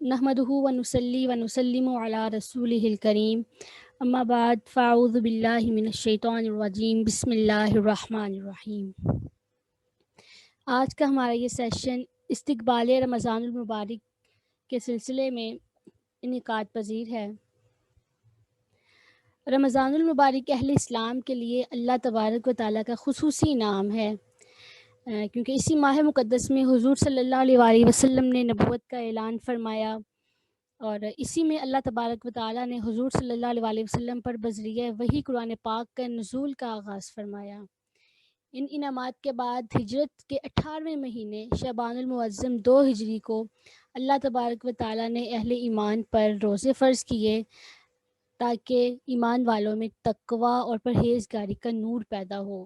نحمدہ ونصلی ونسلم علی رسولہ الکریم اما بعد فاعوذ باللہ من الشیطان الرجیم بسم اللہ الرحمن الرحیم۔ آج کا ہمارا یہ سیشن استقبال رمضان المبارک کے سلسلے میں انعقاد پذیر ہے۔ رمضان المبارک اہل اسلام کے لیے اللہ تبارک و تعالیٰ کا خصوصی نام ہے، کیونکہ اسی ماہ مقدس میں حضور صلی اللہ علیہ وآلہ وسلم نے نبوت کا اعلان فرمایا، اور اسی میں اللہ تبارک و تعالیٰ نے حضور صلی اللہ علیہ وآلہ وسلم پر بذریعہ وحی قرآن پاک کا نزول کا آغاز فرمایا۔ ان انعامات کے بعد ہجرت کے 18ویں مہینے شعبان المعظم 2 ہجری کو اللہ تبارک و تعالیٰ نے اہل ایمان پر روزے فرض کیے تاکہ ایمان والوں میں تقوی اور پرہیزگاری کا نور پیدا ہو،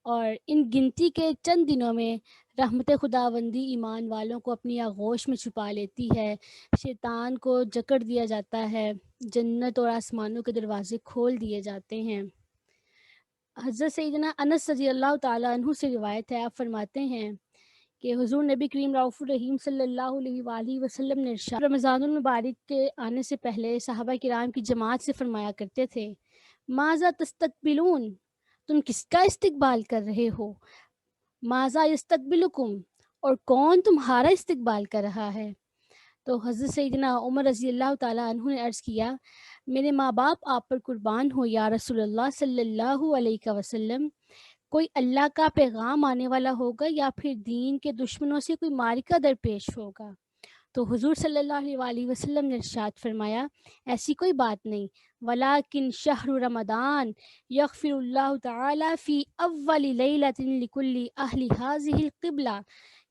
اور ان گنتی کے چند دنوں میں رحمت خداوندی ایمان والوں کو اپنی آغوش میں چھپا لیتی ہے، شیطان کو جکڑ دیا جاتا ہے، جنت اور آسمانوں کے دروازے کھول دیے جاتے ہیں۔ حضرت سیدنا انس رضی اللہ تعالیٰ عنہ سے روایت ہے، آپ فرماتے ہیں کہ حضور نبی کریم رؤوف الرحیم صلی اللہ علیہ وآلہ وسلم نے ارشاد رمضان المبارک کے آنے سے پہلے صحابہ کرام کی جماعت سے فرمایا کرتے تھے، ماذا تستقبلون، تم کس کا استقبال کر رہے ہو؟ ماذا یستقبلکم، اور کون تمہارا استقبال کر رہا ہے؟ تو حضرت سیدنا عمر رضی اللہ تعالیٰ عنہ نے عرض کیا، میرے ماں باپ آپ پر قربان ہو یا رسول اللہ صلی اللہ علیہ وسلم، کوئی اللہ کا پیغام آنے والا ہوگا یا پھر دین کے دشمنوں سے کوئی معرکہ درپیش ہوگا؟ تو حضور صلی اللہ علیہ وآلہ وسلم نے ارشاد فرمایا، ایسی کوئی بات نہیں، ولیکن شہر رمضان یغفر اللہ تعالی فی اول لیلۃ لکل اہل ہذہ القبلہ،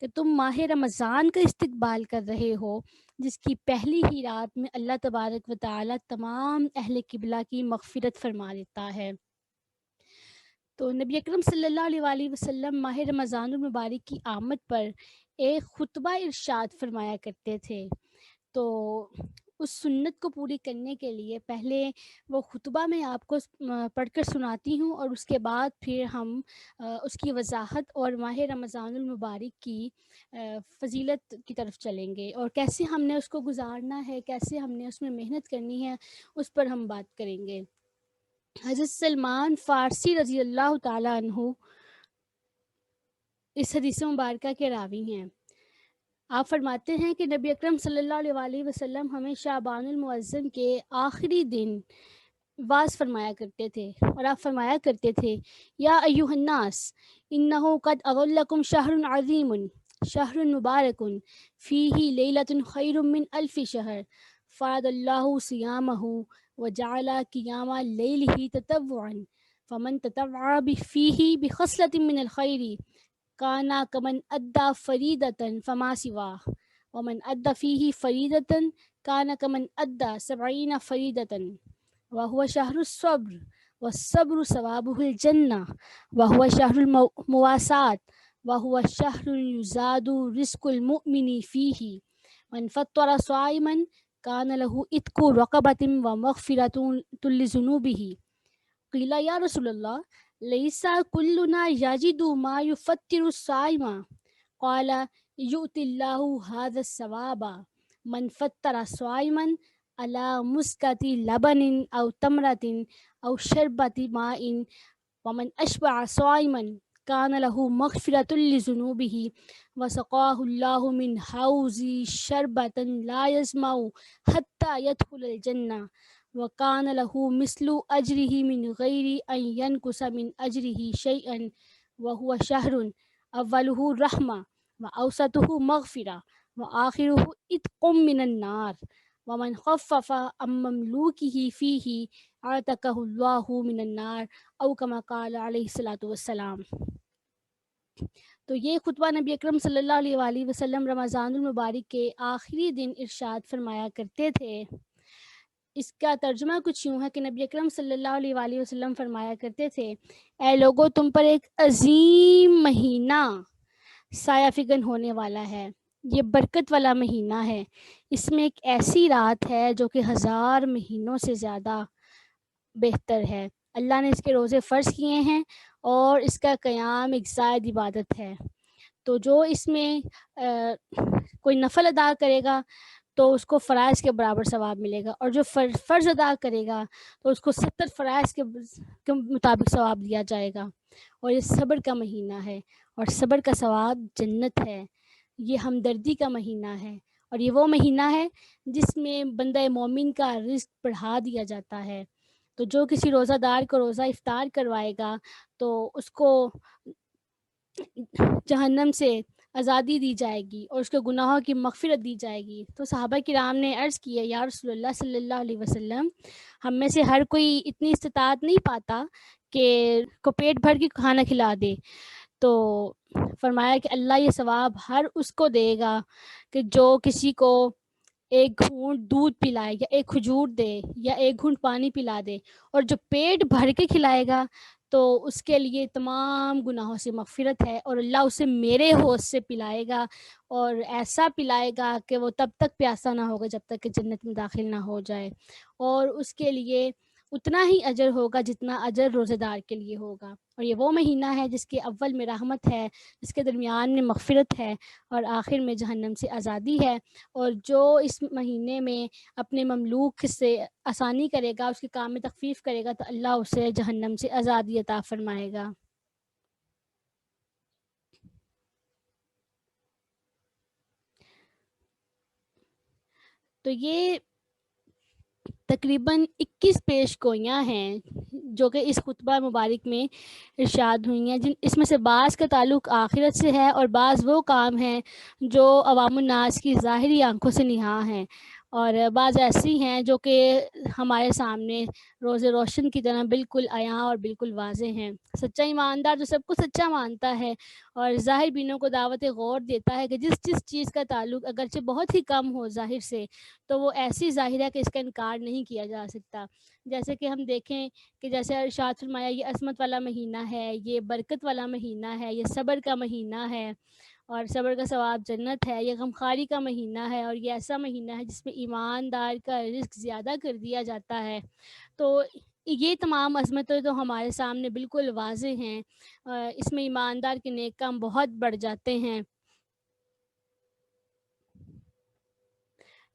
کہ تم ماہ رمضان کا استقبال کر رہے ہو جس کی پہلی ہی رات میں اللہ تبارک و تعالی تمام اہل قبلہ کی مغفرت فرما دیتا ہے۔ تو نبی اکرم صلی اللہ علیہ وآلہ وسلم ماہ رمضان المبارک کی آمد پر ایک خطبہ ارشاد فرمایا کرتے تھے، تو اس سنت کو پوری کرنے کے لیے پہلے وہ خطبہ میں آپ کو پڑھ کر سناتی ہوں، اور اس کے بعد پھر ہم اس کی وضاحت اور ماہ رمضان المبارک کی فضیلت کی طرف چلیں گے، اور کیسے ہم نے اس کو گزارنا ہے، کیسے ہم نے اس میں محنت کرنی ہے، اس پر ہم بات کریں گے۔ حضرت سلمان فارسی رضی اللہ تعالیٰ عنہ اس حدیث مبارکہ کے راوی ہیں۔ آپ فرماتے ہیں کہ نبی اکرم صلی اللہ علیہ وآلہ وسلم ہمیں شعبان المعظم کے آخری دن واز فرمایا کرتے تھے، اور آپ فرمایا کرتے تھے، یا ایھا الناس انہ قد اضلکم شہر عظیم شہر مبارک فیہ لیلۃ خیر من الف شہر فرض اللہ صیامہ وجعل قیام لیلہ تطوعا فمن تطوع فیہ بخصلۃ من الخیر کانا کمن ادا فریدۃ فما سواہ ومن ادا فیہ فریدۃ کانا کمن ادا 70 فریدۃ وہو شہر الصبر والصبر ثوابہ الجنہ وہو شہر المواسات وہو شہر یزاد رزق المؤمن فیہ من فطر صائما کان لہ عتق رقبۃ ومغفرۃ لذنوبہ۔ قیل یا رسول اللہ لیس کلنا یجد ما یفطر الصائم، قال یؤتی اللہ ھذا الثواب من فطر صائما علی مسکۃ لبن او تمرۃ او شربۃ ماء ومن اشبع صائما کان لہ مغفرۃ لذنوبہ وسقاہ اللہ من حوض شربۃ لا یظمأ حتی یدخل الجنہ وکان لہ مثل اجرہ من غیر ان ینقص من اجرہ شیئا وہو شہر اولہ رحمہ واوسطہ مغفرہ وآخرہ عتق من النار ومن خفف عن مملوکہ فیہ اعتقہ اللہ من النار او کما قال علیہ الصلوۃ والسلام۔ تو یہ خطبہ نبی اکرم صلی اللہ علیہ وآلہ وسلم رمضان المبارک کے آخری دن ارشاد فرمایا کرتے تھے۔ اس کا ترجمہ کچھ یوں ہے کہ نبی اکرم صلی اللہ علیہ وآلہ وسلم فرمایا کرتے تھے، اے لوگو، تم پر ایک عظیم مہینہ سایہ فگن ہونے والا ہے، یہ برکت والا مہینہ ہے، اس میں ایک ایسی رات ہے جو کہ 1000 مہینوں سے زیادہ بہتر ہے، اللہ نے اس کے روزے فرض کیے ہیں اور اس کا قیام ایک زائد عبادت ہے، تو جو اس میں کوئی نفل ادا کرے گا تو اس کو فرائض کے برابر ثواب ملے گا، اور جو فرض ادا کرے گا تو اس کو 70 فرائض کے مطابق ثواب دیا جائے گا۔ اور یہ صبر کا مہینہ ہے، اور صبر کا ثواب جنت ہے۔ یہ ہمدردی کا مہینہ ہے، اور یہ وہ مہینہ ہے جس میں بندہ مومن کا رزق بڑھا دیا جاتا ہے۔ تو جو کسی روزہ دار کو روزہ افطار کروائے گا تو اس کو جہنم سے آزادی دی جائے گی، اور اس کے گناہوں کی مغفرت دی جائے گی۔ تو صحابہ کرام نے عرض کی ہے، یا رسول اللہ صلی اللہ علیہ وسلم، ہم میں سے ہر کوئی اتنی استطاعت نہیں پاتا کہ کو پیٹ بھر کے کھانا کھلا دے۔ تو فرمایا کہ اللہ یہ ثواب ہر اس کو دے گا کہ جو کسی کو ایک گھونٹ دودھ پلائے، یا ایک کھجور دے، یا ایک گھونٹ پانی پلا دے، اور جو پیٹ بھر کے کھلائے گا تو اس کے لیے تمام گناہوں سے مغفرت ہے، اور اللہ اسے میرے حوض سے پلائے گا، اور ایسا پلائے گا کہ وہ تب تک پیاسا نہ ہوگا جب تک کہ جنت میں داخل نہ ہو جائے، اور اس کے لیے اتنا ہی اجر ہوگا جتنا اجر روزہ دار کے لیے ہوگا۔ اور یہ وہ مہینہ ہے جس کے اول میں رحمت ہے، جس کے درمیان میں مغفرت ہے، اور آخر میں جہنم سے آزادی ہے۔ اور جو اس مہینے میں اپنے مملوک سے آسانی کرے گا، اس کے کام میں تخفیف کرے گا، تو اللہ اسے جہنم سے آزادی عطا فرمائے گا۔ تو یہ تقریباً 21 پیش گوئیاں ہیں جو کہ اس خطبہ مبارک میں ارشاد ہوئی ہیں، اس میں سے بعض کا تعلق آخرت سے ہے، اور بعض وہ کام ہیں جو عوام الناس کی ظاہری آنکھوں سے نہاں ہیں، اور بعض ایسی ہیں جو کہ ہمارے سامنے روز روشن کی طرح بالکل عیاں اور بالکل واضح ہیں۔ سچا ایماندار جو سب کو سچا مانتا ہے اور ظاہر بینوں کو دعوت غور دیتا ہے کہ جس چیز کا تعلق اگرچہ بہت ہی کم ہو ظاہر سے، تو وہ ایسی ظاہر ہے کہ اس کا انکار نہیں کیا جا سکتا۔ جیسے کہ ہم دیکھیں کہ جیسے ارشاد فرمایا، یہ عظمت والا مہینہ ہے، یہ برکت والا مہینہ ہے، یہ صبر کا مہینہ ہے، اور صبر کا ثواب جنت ہے، یہ غمخواری کا مہینہ ہے، اور یہ ایسا مہینہ ہے جس میں ایماندار کا رزق زیادہ کر دیا جاتا ہے۔ تو یہ تمام عظمتیں تو ہمارے سامنے بالکل واضح ہیں، اس میں ایماندار کے نیک کام بہت بڑھ جاتے ہیں۔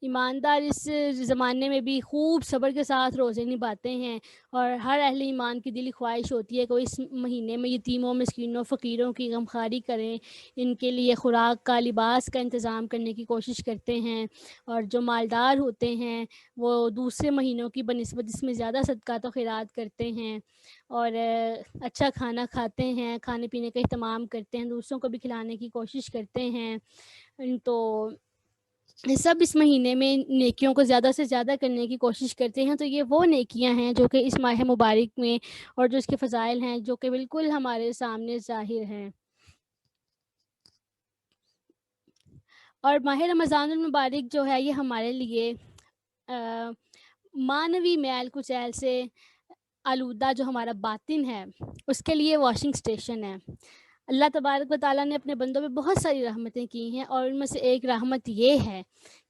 ایماندار اس زمانے میں بھی خوب صبر کے ساتھ روزے نبھاتے ہیں، اور ہر اہل ایمان کی دلی خواہش ہوتی ہے کہ وہ اس مہینے میں یتیموں، مسکینوں، فقیروں کی غمخواری کریں، ان کے لیے خوراک کا، لباس کا انتظام کرنے کی کوشش کرتے ہیں، اور جو مالدار ہوتے ہیں وہ دوسرے مہینوں کی بنسبت اس میں زیادہ صدقات و خیرات کرتے ہیں، اور اچھا کھانا کھاتے ہیں، کھانے پینے کا اہتمام کرتے ہیں، دوسروں کو بھی کھلانے کی کوشش کرتے ہیں۔ تو سب اس مہینے میں نیکیوں کو زیادہ سے زیادہ کرنے کی کوشش کرتے ہیں۔ تو یہ وہ نیکیاں ہیں جو کہ اس ماہ مبارک میں، اور جو اس کے فضائل ہیں جو کہ بالکل ہمارے سامنے ظاہر ہیں۔ اور ماہ رمضان المبارک جو ہے یہ ہمارے لیے معنوی میل کچیل سے آلودہ جو ہمارا باطن ہے اس کے لیے واشنگ سٹیشن ہے۔ اللہ تبارک و تعالیٰ نے اپنے بندوں پہ بہت ساری رحمتیں کی ہیں، اور ان میں سے ایک رحمت یہ ہے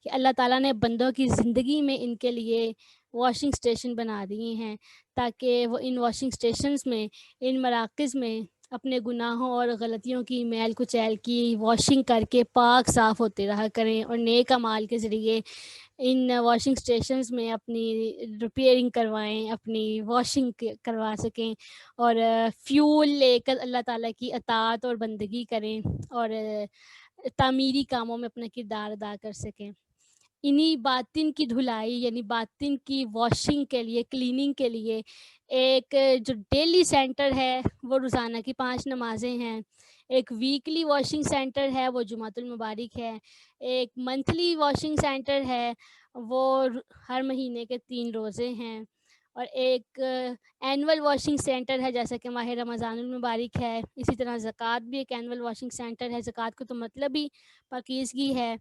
کہ اللہ تعالیٰ نے بندوں کی زندگی میں ان کے لیے واشنگ سٹیشن بنا دیے ہیں، تاکہ وہ ان واشنگ سٹیشنز میں، ان مراکز میں اپنے گناہوں اور غلطیوں کی میل کچیل کی واشنگ کر کے پاک صاف ہوتے رہا کریں، اور نیک اعمال کے ذریعے ان واشنگ سٹیشنز میں اپنی ریپیئرنگ کروائیں، اپنی واشنگ کروا سکیں، اور فیول لے کر اللہ تعالیٰ کی اطاعت اور بندگی کریں، اور تعمیری کاموں میں اپنا کردار ادا کر سکیں۔ انہی باطن کی دھلائی یعنی باطن کی واشنگ کے لیے، کلیننگ کے لیے ایک جو ڈیلی سینٹر ہے وہ روزانہ کی 5 نمازیں ہیں، ایک ویکلی واشنگ سینٹر ہے وہ جمعۃ المبارک ہے، ایک منتھلی واشنگ سینٹر ہے وہ ہر مہینے کے 3 روزے ہیں، اور ایک اینول واشنگ سینٹر ہے جیسا کہ ماہ رمضان المبارک ہے۔ اسی طرح زکوٰۃ بھی ایک اینول واشنگ سینٹر ہے، زکوٰۃ کا تو مطلب ہی پاکیزگی ہے،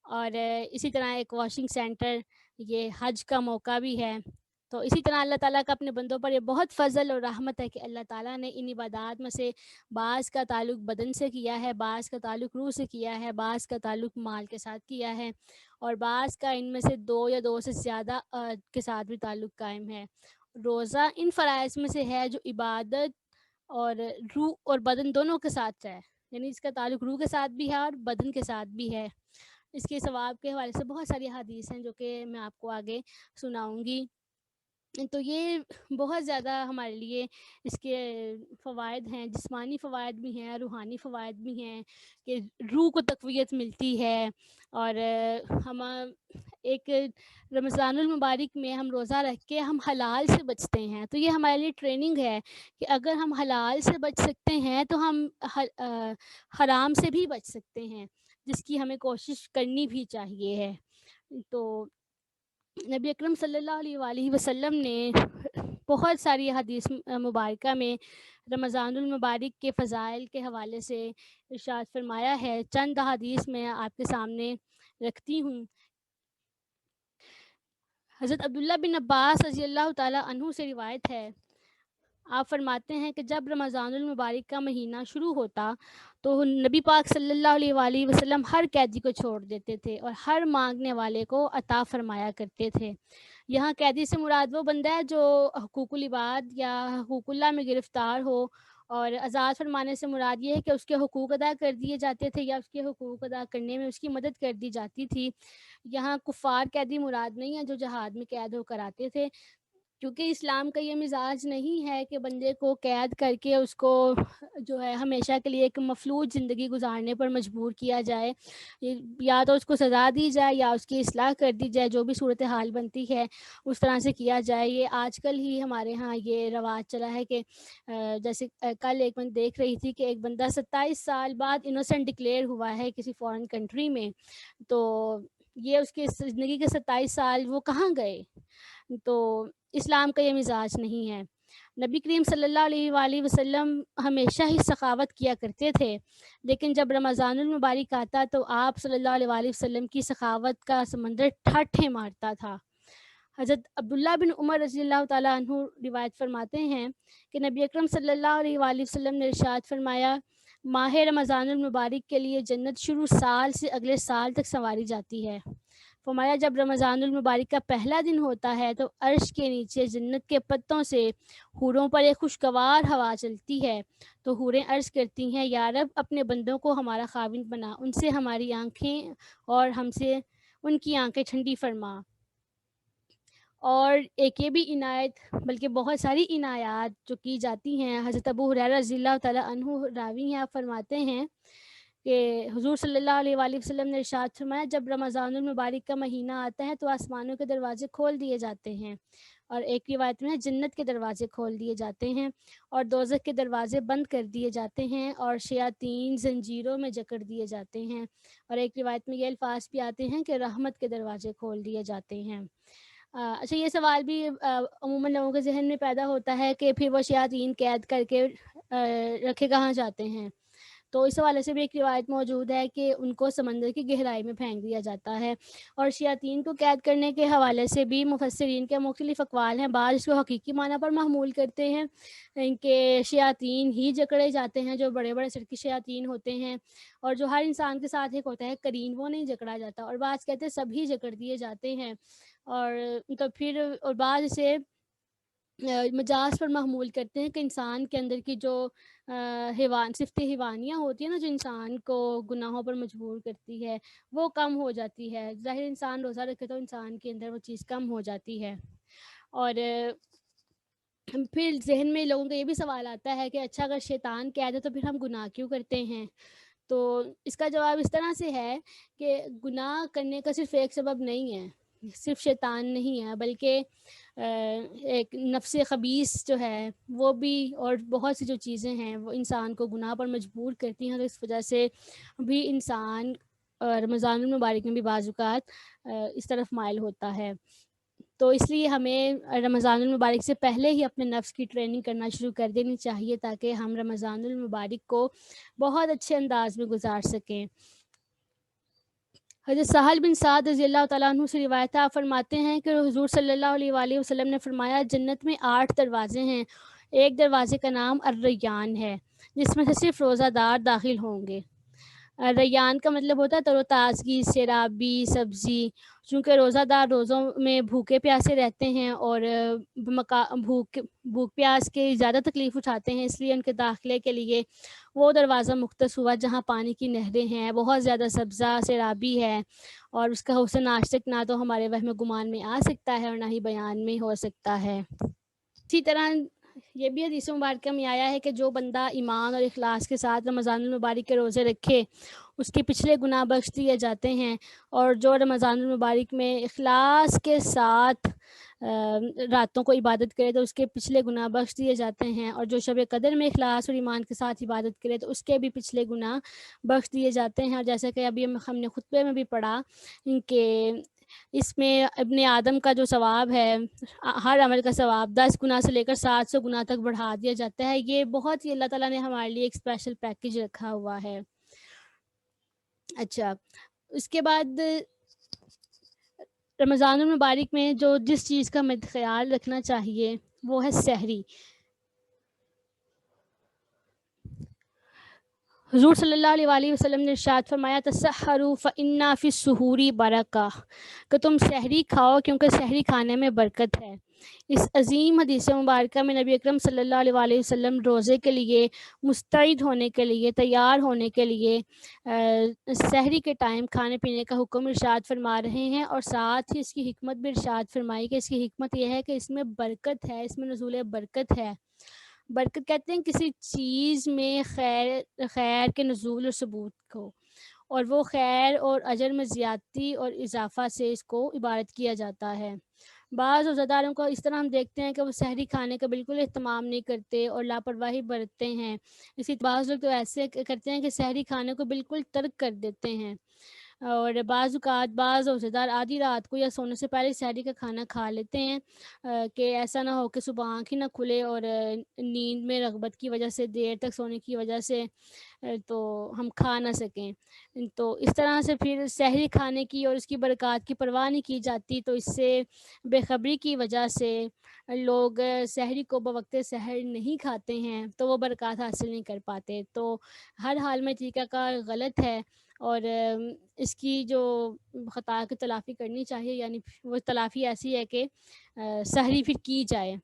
اور اسی طرح ایک واشنگ سینٹر یہ حج کا موقع بھی ہے۔ تو اسی طرح اللہ تعالیٰ کا اپنے بندوں پر یہ بہت فضل اور رحمت ہے کہ اللہ تعالیٰ نے ان عبادات میں سے بعض کا تعلق بدن سے کیا ہے، بعض کا تعلق روح سے کیا ہے، بعض کا تعلق مال کے ساتھ کیا ہے، اور بعض کا ان میں سے 2 یا 2 سے زیادہ کے ساتھ بھی تعلق قائم ہے۔ روزہ ان فرائض میں سے ہے جو عبادت اور روح اور بدن دونوں کے ساتھ ہے، یعنی اس کا تعلق روح کے ساتھ بھی ہے اور بدن کے ساتھ بھی ہے۔ اس کے ثواب کے حوالے سے بہت ساری حدیث ہیں جو کہ میں آپ کو آگے سناؤں گی. تو یہ بہت زیادہ ہمارے لیے اس کے فوائد ہیں، جسمانی فوائد بھی ہیں، روحانی فوائد بھی ہیں کہ روح کو تقویت ملتی ہے. اور ہم ایک رمضان المبارک میں ہم روزہ رکھ کے ہم حلال سے بچتے ہیں، تو یہ ہمارے لیے ٹریننگ ہے کہ اگر ہم حلال سے بچ سکتے ہیں تو ہم حرام سے بھی بچ سکتے ہیں، جس کی ہمیں کوشش کرنی بھی چاہیے ہے. تو نبی اکرم صلی اللہ علیہ وآلہ وسلم نے بہت ساری حدیث مبارکہ میں رمضان المبارک کے فضائل کے حوالے سے ارشاد فرمایا ہے. چند حدیث میں آپ کے سامنے رکھتی ہوں. حضرت عبداللہ بن عباس رضی اللہ تعالیٰ عنہ سے روایت ہے، آپ فرماتے ہیں کہ جب رمضان المبارک کا مہینہ شروع ہوتا تو نبی پاک صلی اللہ علیہ وآلہ وسلم ہر قیدی کو چھوڑ دیتے تھے اور ہر مانگنے والے کو عطا فرمایا کرتے تھے. یہاں قیدی سے مراد وہ بندہ ہے جو حقوق العباد یا حقوق اللہ میں گرفتار ہو، اور آزاد فرمانے سے مراد یہ ہے کہ اس کے حقوق ادا کر دیے جاتے تھے یا اس کے حقوق ادا کرنے میں اس کی مدد کر دی جاتی تھی. یہاں کفار قیدی مراد نہیں ہے جو جہاد میں قید ہو کر آتے تھے، کیونکہ اسلام کا یہ مزاج نہیں ہے کہ بندے کو قید کر کے اس کو جو ہے ہمیشہ کے لیے ایک مفلوج زندگی گزارنے پر مجبور کیا جائے. یا تو اس کو سزا دی جائے یا اس کی اصلاح کر دی جائے، جو بھی صورتحال بنتی ہے اس طرح سے کیا جائے. یہ آج کل ہی ہمارے ہاں یہ رواج چلا ہے کہ جیسے کل ایک بند دیکھ رہی تھی کہ ایک بندہ 27 سال بعد انوسنٹ ڈکلیئر ہوا ہے کسی فورن کنٹری میں، تو یہ اس کی زندگی کے 27 سال وہ کہاں گئے؟ تو اسلام کا یہ مزاج نہیں ہے. نبی کریم صلی اللہ علیہ وآلہ وسلم ہمیشہ ہی سخاوت کیا کرتے تھے، لیکن جب رمضان المبارک آتا تو آپ صلی اللہ علیہ وآلہ وسلم کی سخاوت کا سمندر ٹھاٹھیں مارتا تھا. حضرت عبداللہ بن عمر رضی اللہ تعالیٰ عنہ روایت فرماتے ہیں کہ نبی اکرم صلی اللہ علیہ وآلہ وسلم نے ارشاد فرمایا، ماہ رمضان المبارک کے لیے جنت شروع سال سے اگلے سال تک سنواری جاتی ہے. فرمایا جب رمضان المبارک کا پہلا دن ہوتا ہے تو عرش کے نیچے جنت کے پتوں سے حوروں پر ایک خوشگوار ہوا چلتی ہے، تو حوریں عرض کرتی ہیں، یا رب اپنے بندوں کو ہمارا خاوند بنا، ان سے ہماری آنکھیں اور ہم سے ان کی آنکھیں ٹھنڈی فرما. اور ایک یہ بھی عنایت بلکہ بہت ساری عنایات جو کی جاتی ہیں. حضرت ابو ہریرہ رضی اللہ تعالیٰ عنہ راوی ہیں، آپ فرماتے ہیں کہ حضور صلی اللہ علیہ وآلہ وسلم نے ارشاد فرمایا، جب رمضان المبارک کا مہینہ آتا ہے تو آسمانوں کے دروازے کھول دیے جاتے ہیں، اور ایک روایت میں جنت کے دروازے کھول دیے جاتے ہیں اور دوزخ کے دروازے بند کر دیے جاتے ہیں اور شیاطین زنجیروں میں جکڑ دیے جاتے ہیں، اور ایک روایت میں یہ الفاظ بھی آتے ہیں کہ رحمت کے دروازے کھول دیے جاتے ہیں. اچھا، یہ سوال بھی عموماً لوگوں کے ذہن میں پیدا ہوتا ہے کہ پھر وہ شیاطین قید کر کے رکھے کہاں جاتے ہیں؟ تو اس حوالے سے بھی ایک روایت موجود ہے کہ ان کو سمندر کی گہرائی میں پھینک دیا جاتا ہے. اور شیاطین کو قید کرنے کے حوالے سے بھی مفسرین کے مختلف اقوال ہیں. بعض اس کو حقیقی معنی پر محمول کرتے ہیں کہ شیاطین ہی جکڑے جاتے ہیں، جو بڑے بڑے سر کے شیاطین ہوتے ہیں اور جو ہر انسان کے ساتھ ایک ہوتا ہے قرین، وہ نہیں جکڑا جاتا. اور بعض کہتے ہیں سبھی جکڑ دیے جاتے ہیں. اور تو پھر اور بعض اسے مجاز پر محمول کرتے ہیں کہ انسان کے اندر کی جو صفت حیوانیہ ہوتی ہے نا، جو انسان کو گناہوں پر مجبور کرتی ہے، وہ کم ہو جاتی ہے. ظاہر انسان روزہ رکھے تو انسان کے اندر وہ چیز کم ہو جاتی ہے. اور پھر ذہن میں لوگوں کا یہ بھی سوال آتا ہے کہ اچھا اگر شیطان قید ہے تو پھر ہم گناہ کیوں کرتے ہیں؟ تو اس کا جواب اس طرح سے ہے کہ گناہ کرنے کا صرف ایک سبب نہیں ہے، صرف شیطان نہیں ہے، بلکہ ایک نفس خبیث جو ہے وہ بھی، اور بہت سی جو چیزیں ہیں وہ انسان کو گناہ پر مجبور کرتی ہیں. تو اس وجہ سے بھی انسان رمضان المبارک میں بھی بعض اوقات اس طرف مائل ہوتا ہے. تو اس لیے ہمیں رمضان المبارک سے پہلے ہی اپنے نفس کی ٹریننگ کرنا شروع کر دینی چاہیے تاکہ ہم رمضان المبارک کو بہت اچھے انداز میں گزار سکیں. حضرت سہل بن سعد رضی اللہ تعالیٰ عنہ سے روایت ہے، آپ فرماتے ہیں کہ حضور صلی اللہ علیہ وآلہ وسلم نے فرمایا، جنت میں 8 دروازے ہیں، ایک دروازے کا نام الریان ہے، جس میں سے صرف روزہ دار داخل ہوں گے. ریان کا مطلب ہوتا ہے تر و تازگی، سیرابی، سبزی۔ چونکہ روزہ دار روزوں میں بھوکے پیاسے رہتے ہیں اور بھوک پیاس کے زیادہ تکلیف اٹھاتے ہیں، اس لیے ان کے داخلے کے لیے وہ دروازہ مختص ہوا جہاں پانی کی نہریں ہیں، بہت زیادہ سبزہ سیرابی ہے، اور اس کا حسن آج تک نہ تو ہمارے وہم گمان میں آ سکتا ہے اور نہ ہی بیان میں ہو سکتا ہے۔ اسی طرح یہ بھی حدیث مبارکہ میں آیا ہے کہ جو بندہ ایمان اور اخلاص کے ساتھ رمضان المبارک کے روزے رکھے اس کے پچھلے گناہ بخش دیے جاتے ہیں، اور جو رمضان المبارک میں اخلاص کے ساتھ راتوں کو عبادت کرے تو اس کے پچھلے گناہ بخش دیے جاتے ہیں، اور جو شب قدر میں اخلاص اور ایمان کے ساتھ عبادت کرے تو اس کے بھی پچھلے گناہ بخش دیے جاتے ہیں۔ اور جیسا کہ ابھی ہم نے خطبے میں بھی پڑھا کہ اس میں ابن آدم کا جو ثواب ہے، ہر عمل کا ثواب 10 گنا سے لے کر 700 گنا تک بڑھا دیا جاتا ہے۔ یہ بہت ہی اللہ تعالیٰ نے ہمارے لیے ایک اسپیشل پیکیج رکھا ہوا ہے۔ اچھا، اس کے بعد رمضان المبارک میں جس چیز کا ہمیں خیال رکھنا چاہیے وہ ہے سحری۔ حضور صلی اللہ علیہ وآلہ وسلم نے ارشاد فرمایا تسحروا فإن فی السحور برکہ، کہ تم سحری کھاؤ کیونکہ سحری کھانے میں برکت ہے۔ اس عظیم حدیث مبارکہ میں نبی اکرم صلی اللہ علیہ وآلہ وسلم روزے کے لیے مستعد ہونے کے لیے، تیار ہونے کے لیے سحری کے ٹائم کھانے پینے کا حکم ارشاد فرما رہے ہیں، اور ساتھ ہی اس کی حکمت بھی ارشاد فرمائی کہ اس کی حکمت یہ ہے کہ اس میں برکت ہے، اس میں نزول برکت ہے۔ برکت کہتے ہیں کسی چیز میں خیر کے نزول اور ثبوت کو، اور وہ خیر اور اجر میں زیادتی اور اضافہ سے اس کو عبارت کیا جاتا ہے۔ بعض روزہ کو اس طرح ہم دیکھتے ہیں کہ وہ سحری کھانے کا بالکل اہتمام نہیں کرتے اور لاپرواہی برتتے ہیں۔ اسی بعض لوگ تو ایسے کرتے ہیں کہ سحری کھانے کو بالکل ترک کر دیتے ہیں، اور بعض اوقات بعض روزہ آدھی رات کو یا سونے سے پہلے سحری کا کھانا کھا لیتے ہیں کہ ایسا نہ ہو کہ صبح آنکھ ہی نہ کھلے اور نیند میں رغبت کی وجہ سے، دیر تک سونے کی وجہ سے تو ہم کھا نہ سکیں۔ تو اس طرح سے پھر سحری کھانے کی اور اس کی برکات کی پرواہ نہیں کی جاتی، تو اس سے بے خبری کی وجہ سے لوگ سحری کو بوقت سحر نہیں کھاتے ہیں تو وہ برکات حاصل نہیں کر پاتے۔ تو ہر حال میں طریقہ کار غلط ہے، اور اس کی جو خطا کی تلافی کرنی چاہیے، یعنی وہ تلافی ایسی ہے کہ سحری پھر کی جائے۔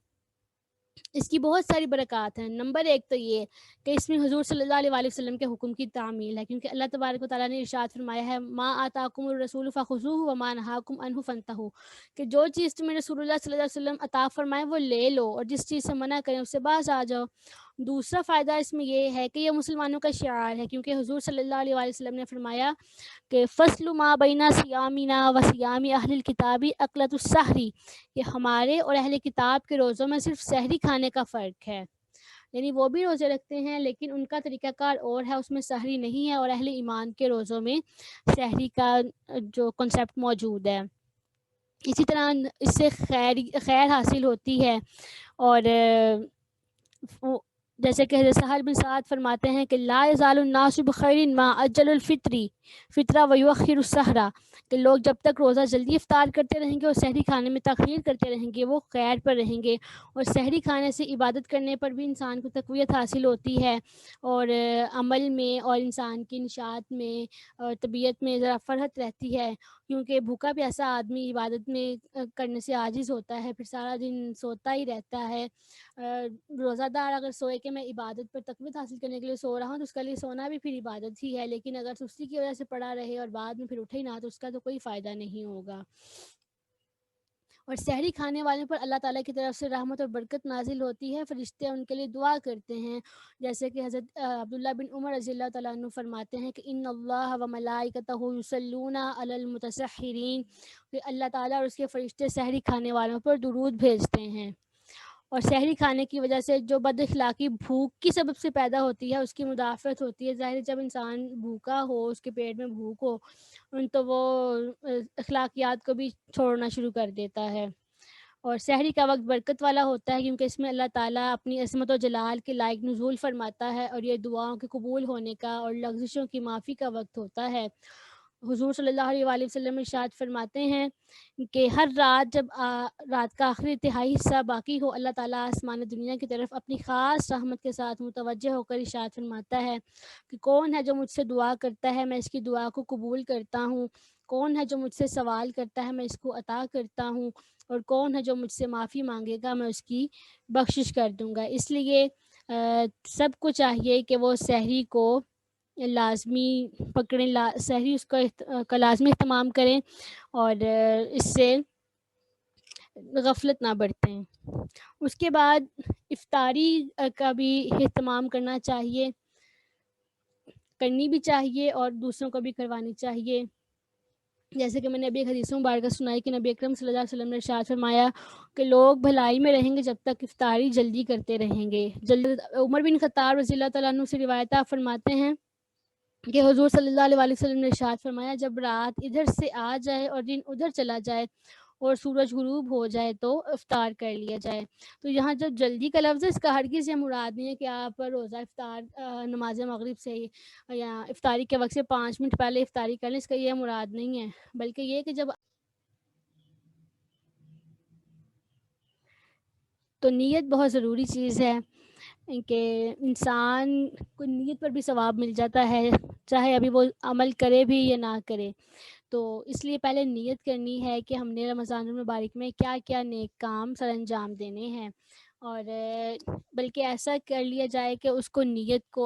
اس کی بہت ساری برکات ہیں۔ نمبر 1 تو یہ کہ اس میں حضور صلی اللہ علیہ وآلہ وسلم کے حکم کی تعمیل ہے، کیونکہ اللہ تبارک و تعالیٰ نے ارشاد فرمایا ہے ما آتاکم الرسول فخذوہ وما نہاکم عنہ فانتہوا، کہ جو چیز تمہیں رسول اللہ صلی اللہ علیہ وسلم عطا فرمائے وہ لے لو، اور جس چیز سے منع کریں اس سے باز آ جاؤ۔ دوسرا فائدہ اس میں یہ ہے کہ یہ مسلمانوں کا شعار ہے، کیونکہ حضور صلی اللہ علیہ وآلہ وسلم نے فرمایا کہ فصل ما بین صیامنا و صیام اہل الکتاب اکلۃ السحری، کہ ہمارے اور اہل کتاب کے روزوں میں صرف سحری کھانے کا فرق ہے، یعنی وہ بھی روزے رکھتے ہیں لیکن ان کا طریقہ کار اور ہے، اس میں سحری نہیں ہے، اور اہل ایمان کے روزوں میں سحری کا جو کنسیپٹ موجود ہے۔ اسی طرح اس سے خیر حاصل ہوتی ہے، اور جیسے کہ حضرت سہل بن سعد فرماتے ہیں کہ لا یزال الناس بخیر ما اجل الفطری فطرہ ویؤخر السحرہ، کہ لوگ جب تک روزہ جلدی افطار کرتے رہیں گے اور سحری کھانے میں تاخیر کرتے رہیں گے وہ خیر پر رہیں گے، اور سحری کھانے سے عبادت کرنے پر بھی انسان کو تقویت حاصل ہوتی ہے، اور عمل میں اور انسان کی نشاط میں اور طبیعت میں ذرا فرحت رہتی ہے، کیونکہ بھوکا پیاسا آدمی عبادت میں کرنے سے عاجز ہوتا ہے، پھر سارا دن سوتا ہی رہتا ہے۔ روزہ دار اگر سوئے کہ میں عبادت پر تقویت حاصل کرنے کے لیے سو رہا ہوں تو اس کے لیے سونا بھی پھر عبادت ہی ہے، لیکن اگر سستی کی وجہ سے پڑا رہے اور بعد میں پھر اٹھے ہی نہ تو اس کا تو کوئی فائدہ نہیں ہوگا۔ اور سحری کھانے والوں پر اللہ تعالیٰ کی طرف سے رحمت اور برکت نازل ہوتی ہے، فرشتے ان کے لیے دعا کرتے ہیں، جیسے کہ حضرت عبداللہ بن عمر رضی اللہ تعالیٰ عنہ فرماتے ہیں کہ ان اللہ و ملائکتہ یصلون علی المتسحرین، کہ اللہ تعالیٰ اور اس کے فرشتے سحری کھانے والوں پر درود بھیجتے ہیں۔ اور سحری کھانے کی وجہ سے جو بد اخلاقی بھوک کی سبب سے پیدا ہوتی ہے اس کی مدافعت ہوتی ہے۔ ظاہر جب انسان بھوکا ہو، اس کے پیٹ میں بھوک ہو تو وہ اخلاقیات کو بھی چھوڑنا شروع کر دیتا ہے۔ اور سحری کا وقت برکت والا ہوتا ہے کیونکہ اس میں اللہ تعالیٰ اپنی عظمت و جلال کے لائق نزول فرماتا ہے، اور یہ دعاؤں کے قبول ہونے کا اور لغزشوں کی معافی کا وقت ہوتا ہے۔ حضور صلی اللہ علیہ وآلہ وسلم ارشاد فرماتے ہیں کہ ہر رات جب رات کا آخری تہائی حصہ باقی ہو، اللہ تعالیٰ آسمان دنیا کی طرف اپنی خاص رحمت کے ساتھ متوجہ ہو کر ارشاد فرماتا ہے کہ کون ہے جو مجھ سے دعا کرتا ہے، میں اس کی دعا کو قبول کرتا ہوں، کون ہے جو مجھ سے سوال کرتا ہے، میں اس کو عطا کرتا ہوں، اور کون ہے جو مجھ سے معافی مانگے گا، میں اس کی بخشش کر دوں گا۔ اس لیے سب کو چاہیے کہ وہ سحری کو لازمی پکڑیں، سحری اس کا لازمی اہتمام کریں، اور اس سے غفلت نہ برتیں۔ اس کے بعد افطاری کا بھی اہتمام کرنا چاہیے، کرنی بھی چاہیے اور دوسروں کو بھی کروانی چاہیے۔ جیسے کہ میں نے ابھی ایک حدیث مبارکہ سنائی کہ نبی اکرم صلی اللہ علیہ وسلم نے ارشاد فرمایا کہ لوگ بھلائی میں رہیں گے جب تک افطاری جلدی کرتے رہیں گے۔ عمر بن خطاب رضی اللہ تعالیٰ عنہ سے روایت فرماتے ہیں کہ حضور صلی اللہ علیہ وسلم نے ارشاد فرمایا جب رات ادھر سے آ جائے اور دن ادھر چلا جائے اور سورج غروب ہو جائے تو افطار کر لیا جائے۔ تو یہاں جو جلدی کا لفظ ہے اس کا ہرگز یہ مراد نہیں ہے کہ آپ روزہ افطار نماز مغرب سے یا افطاری کے وقت سے 5 منٹ پہلے افطاری کر لیں، اس کا یہ مراد نہیں ہے، بلکہ یہ کہ جب تو نیت بہت ضروری چیز ہے کہ انسان کو نیت پر بھی ثواب مل جاتا ہے، چاہے ابھی وہ عمل کرے بھی یا نہ کرے۔ تو اس لیے پہلے نیت کرنی ہے کہ ہم نے رمضان المبارک میں کیا کیا نیک کام سر انجام دینے ہیں، اور بلکہ ایسا کر لیا جائے کہ اس کو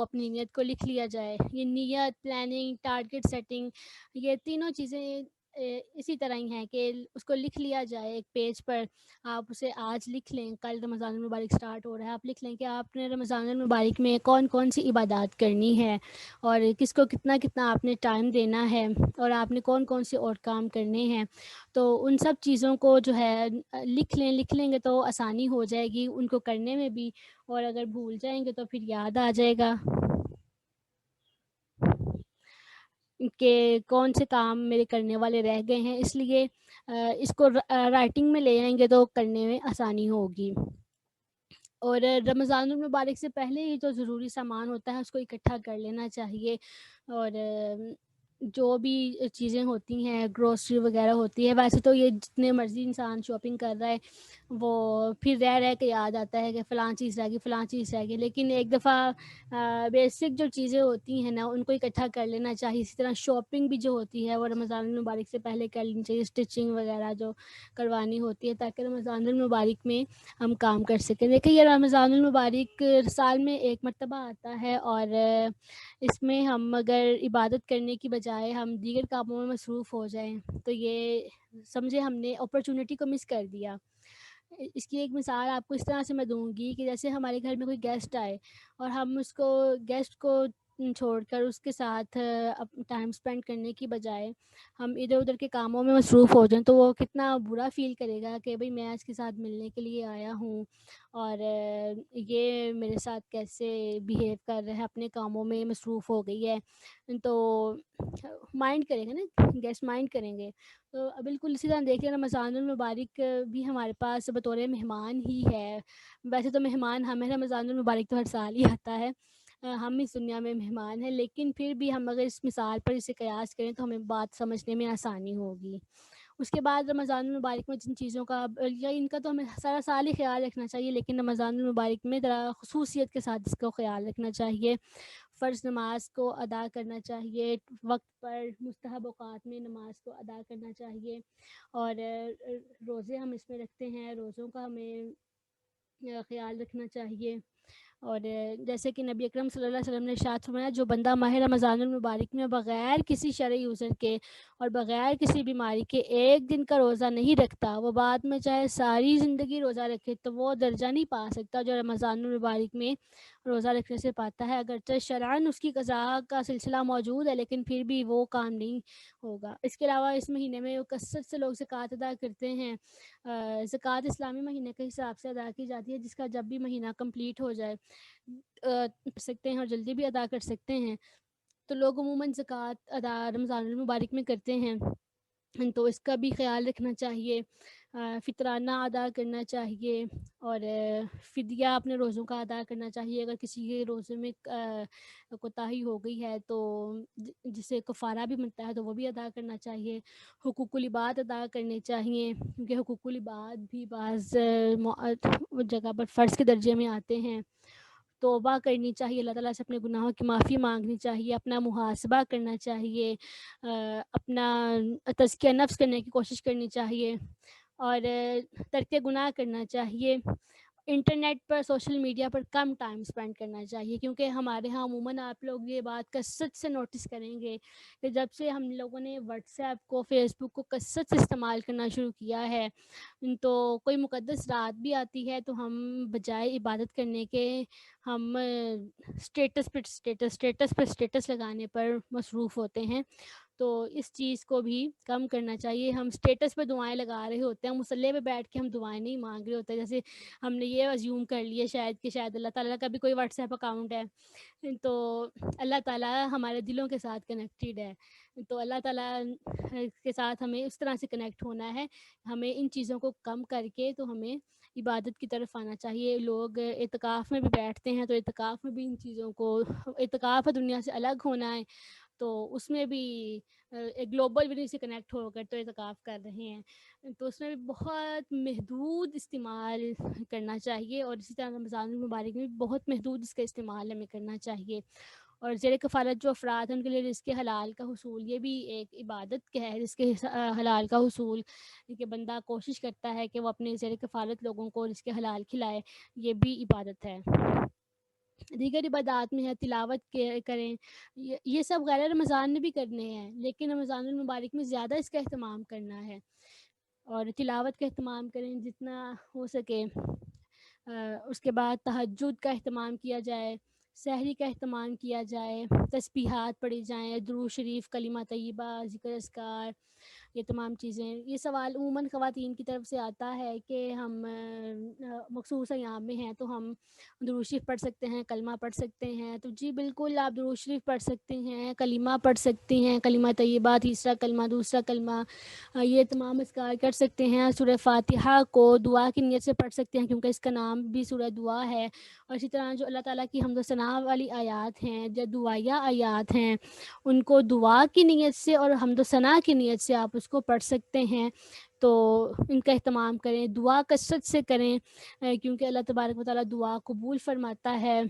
اپنی نیت کو لکھ لیا جائے۔ یہ نیت، پلاننگ، ٹارگٹ سیٹنگ، یہ تینوں چیزیں اسی طرح ہی ہیں کہ اس کو لکھ لیا جائے ایک پیج پر۔ آپ اسے آج لکھ لیں، کل رمضان المبارک سٹارٹ ہو رہا ہے، آپ لکھ لیں کہ آپ نے رمضان المبارک میں کون کون سی عبادات کرنی ہے اور کس کو کتنا کتنا آپ نے ٹائم دینا ہے، اور آپ نے کون کون سے اور کام کرنے ہیں۔ تو ان سب چیزوں کو جو ہے لکھ لیں گے تو آسانی ہو جائے گی ان کو کرنے میں بھی، اور اگر بھول جائیں گے تو پھر یاد آ جائے گا کہ کون سے کام میرے کرنے والے رہ گئے ہیں۔ اس لیے اس کو رائٹنگ میں لے آئیں گے تو کرنے میں آسانی ہوگی۔ اور رمضان المبارک سے پہلے ہی جو ضروری سامان ہوتا ہے اس کو اکٹھا کر لینا چاہیے، اور جو بھی چیزیں ہوتی ہیں گروسری وغیرہ ہوتی ہے، ویسے تو یہ جتنے مرضی انسان شاپنگ کر رہا ہے وہ پھر رہ کے یاد آتا ہے کہ فلاں چیز رہ گئی، فلاں چیز رہ گئی، لیکن ایک دفعہ بیسک جو چیزیں ہوتی ہیں نا ان کو اکٹھا کر لینا چاہیے۔ اسی طرح شاپنگ بھی جو ہوتی ہے وہ رمضان المبارک سے پہلے کر لینی چاہیے، اسٹچنگ وغیرہ جو کروانی ہوتی ہے تاکہ رمضان المبارک میں ہم کام کر سکیں۔ دیکھیں یہ رمضان المبارک سال میں ایک مرتبہ آتا ہے، اور اس میں ہم اگر عبادت کرنے کی بجائے ہم دیگر کاموں میں مصروف ہو جائیں تو یہ سمجھے ہم نے اپرچونٹی کو مس کر دیا۔ اس کی ایک مثال آپ کو اس طرح سے میں دوں گی کہ جیسے ہمارے گھر میں کوئی گیسٹ آئے اور ہم گیسٹ کو چھوڑ کر اس کے ساتھ ٹائم سپینڈ کرنے کی بجائے ہم ادھر ادھر کے کاموں میں مصروف ہو جائیں تو وہ کتنا برا فیل کرے گا کہ بھئی میں اس کے ساتھ ملنے کے لیے آیا ہوں اور یہ میرے ساتھ کیسے بیہیو کر رہا ہے، اپنے کاموں میں مصروف ہو گئی ہے۔ تو مائنڈ کریں گے نا، گیسٹ مائنڈ کریں گے۔ تو بالکل اسی طرح دیکھ لیں رمضان المبارک بھی ہمارے پاس بطور مہمان ہی ہے۔ ویسے تو مہمان ہمیں، رمضان المبارک تو ہر سال ہی آتا ہے، ہم اس دنیا میں مہمان ہیں، لیکن پھر بھی ہم اگر اس مثال پر اسے قیاس کریں تو ہمیں بات سمجھنے میں آسانی ہوگی۔ اس کے بعد رمضان المبارک میں جن چیزوں کا ان کا تو ہمیں سارا سال ہی خیال رکھنا چاہیے، لیکن رمضان المبارک میں ذرا خصوصیت کے ساتھ اس کو خیال رکھنا چاہیے۔ فرض نماز کو ادا کرنا چاہیے وقت پر، مستحب اوقات میں نماز کو ادا کرنا چاہیے، اور روزے ہم اس میں رکھتے ہیں، روزوں کا ہمیں خیال رکھنا چاہیے۔ اور جیسے کہ نبی اکرم صلی اللہ علیہ وسلم نے ارشاد فرمایا جو بندہ ماہ رمضان المبارک میں بغیر کسی شرعی عذر کے اور بغیر کسی بیماری کے ایک دن کا روزہ نہیں رکھتا، وہ بعد میں چاہے ساری زندگی روزہ رکھے تو وہ درجہ نہیں پا سکتا جو رمضان المبارک میں روزہ رکھنے سے پاتا ہے۔ اگرچہ شرعاً اس کی قضاء کا سلسلہ موجود ہے لیکن پھر بھی وہ کام نہیں ہوگا۔ اس کے علاوہ اس مہینے میں کثرت سے لوگ زکوٰۃ ادا کرتے ہیں۔ زکوٰۃ اسلامی مہینے کے حساب سے ادا کی جاتی ہے، جس کا جب بھی مہینہ کمپلیٹ ہو جائے کر سکتے ہیں اور جلدی بھی ادا کر سکتے ہیں۔ تو لوگ عموماً زکوٰۃ ادا رمضان المبارک میں کرتے ہیں۔ تو اس کا بھی خیال رکھنا چاہیے. فطرانہ ادا کرنا چاہیے اور فدیہ اپنے روزوں کا ادا کرنا چاہیے. اگر کسی کے روزے میں کوتاہی ہو گئی ہے تو جسے کفارہ بھی ملتا ہے تو وہ بھی ادا کرنا چاہیے. حقوق العباد ادا کرنے چاہیے کیونکہ حقوق العباد بھی بعض جگہ پر فرض کے درجے میں آتے ہیں. توبہ کرنی چاہیے, اللہ تعالیٰ سے اپنے گناہوں کی معافی مانگنی چاہیے, اپنا محاسبہ کرنا چاہیے, اپنا تزکیہ نفس کرنے کی کوشش کرنی چاہیے اور ترک گناہ کرنا چاہیے. انٹرنیٹ پر سوشل میڈیا پر کم ٹائم اسپینڈ کرنا چاہیے کیونکہ ہمارے ہاں عموماً آپ لوگ یہ بات کثرت سے نوٹس کریں گے کہ جب سے ہم لوگوں نے واٹس ایپ کو, فیس بک کو کثرت سے استعمال کرنا شروع کیا ہے تو کوئی مقدس رات بھی آتی ہے تو ہم بجائے عبادت کرنے کے ہم اسٹیٹس لگانے پر مصروف ہوتے ہیں. تو اس چیز کو بھی کم کرنا چاہیے. ہم اسٹیٹس پہ دعائیں لگا رہے ہوتے ہیں, مصلی پہ بیٹھ کے ہم دعائیں نہیں مانگ رہے ہوتے. جیسے ہم نے یہ ازیوم کر لیے شاید اللہ تعالیٰ کا بھی کوئی واٹس ایپ اکاؤنٹ ہے تو اللہ تعالیٰ ہمارے دلوں کے ساتھ کنیکٹیڈ ہے. تو اللہ تعالیٰ کے ساتھ ہمیں اس طرح سے کنیکٹ ہونا ہے. ہمیں ان چیزوں کو کم کر کے تو ہمیں عبادت کی طرف آنا چاہیے. لوگ اعتکاف میں بھی بیٹھتے ہیں تو اعتکاف میں بھی ان چیزوں کو, اعتکاف ہے دنیا سے الگ ہونا ہے تو اس میں بھی ایک گلوبل ولیج سے کنیکٹ ہو کر تو اعتکاف کر رہے ہیں. تو اس میں بھی بہت محدود استعمال کرنا چاہیے اور اسی طرح رمضان المبارک میں بھی بہت محدود اس کا استعمال ہمیں کرنا چاہیے. اور زیر کفالت جو افراد ہیں ان کے لیے رزق حلال کا حصول یہ بھی ایک عبادت ہے. رزق حلال کا حصول کہ بندہ کوشش کرتا ہے کہ وہ اپنے زیر کفالت لوگوں کو رزق حلال کھلائے, یہ بھی عبادت ہے. دیگر عبادات میں ہے تلاوت کریں, یہ سب غیر رمضان میں بھی کرنے ہیں لیکن رمضان المبارک میں زیادہ اس کا اہتمام کرنا ہے. اور تلاوت کا اہتمام کریں جتنا ہو سکے. اس کے بعد تہجد کا اہتمام کیا جائے, سحری کا اہتمام کیا جائے, تسبیحات پڑھی جائیں, درود شریف, کلمہ طیبہ, ذکر اذکار, یہ تمام چیزیں. یہ سوال عموماً خواتین کی طرف سے آتا ہے کہ ہم مخصوص ایام میں ہیں تو ہم درود شریف پڑھ سکتے ہیں, کلمہ پڑھ سکتے ہیں. تو جی بالکل آپ درود شریف پڑھ سکتے ہیں, کلمہ پڑھ سکتی ہیں, کلمہ طیبہ, تیسرا کلمہ, دوسرا کلمہ, یہ تمام اذکار کر سکتے ہیں. سورہ فاتحہ کو دعا کی نیت سے پڑھ سکتے ہیں کیونکہ اس کا نام بھی سورہ دعا ہے. اور اسی طرح جو اللہ تعالیٰ کی حمد و ثناء والی آیات ہیں, جو دعائیہ آیات ہیں, ان کو دعا کی نیت سے اور حمد و ثناء کی نیت سے آپ اس کو پڑھ سکتے ہیں. تو ان کا اہتمام کریں, دعا کثرت سے کریں کیونکہ اللہ تبارک و تعالیٰ دعا قبول فرماتا ہے.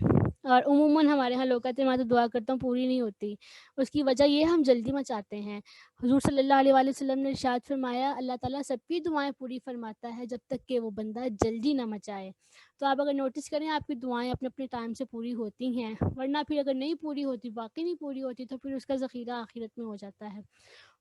اور عموماً ہمارے ہاں لوگ کہتے ہیں میں تو دعا کرتا ہوں پوری نہیں ہوتی. اس کی وجہ یہ ہم جلدی مچاتے ہیں. حضور صلی اللہ علیہ وآلہ وسلم نے ارشاد فرمایا اللہ تعالیٰ سب کی دعائیں پوری فرماتا ہے جب تک کہ وہ بندہ جلدی نہ مچائے. تو آپ اگر نوٹس کریں آپ کی دعائیں اپنے اپنے ٹائم سے پوری ہوتی ہیں, ورنہ پھر اگر نہیں پوری ہوتی, واقعی نہیں پوری ہوتی, تو پھر اس کا ذخیرہ آخرت میں ہو جاتا ہے.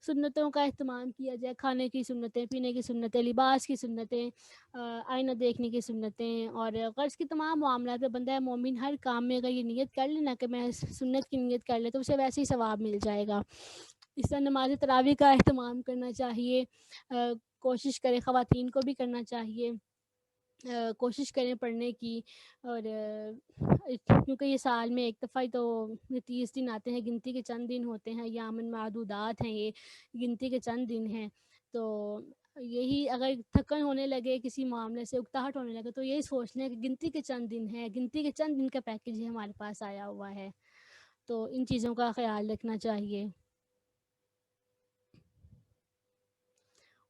سنتوں کا اہتمام کیا جائے, کھانے کی سنتیں, پینے کی سنتیں, لباس کی سنتیں, آئینہ دیکھنے کی سنتیں, اور قرض کی تمام معاملات میں بندہ مومن ہر کام میں اگر یہ نیت کر لینا کہ میں سنت کی نیت کر لے تو اسے ویسے ہی ثواب مل جائے گا. اس طرح نماز تراویح کا اہتمام کرنا چاہیے, کوشش کریں, خواتین کو بھی کرنا چاہیے, کوشش کریں پڑھنے کی. اور کیونکہ یہ سال میں ایک دفعہ ہی تو 30 دن آتے ہیں, گنتی کے چند دن ہوتے ہیں, یامن معدودات ہیں, یہ گنتی کے چند دن ہیں. تو یہی اگر تھکن ہونے لگے, کسی معاملے سے اکتاہٹ ہونے لگے, تو یہی سوچ لیں کہ گنتی کے چند دن ہیں, گنتی کے چند دن کا پیکیج ہی ہمارے پاس آیا ہوا ہے. تو ان چیزوں کا خیال رکھنا چاہیے.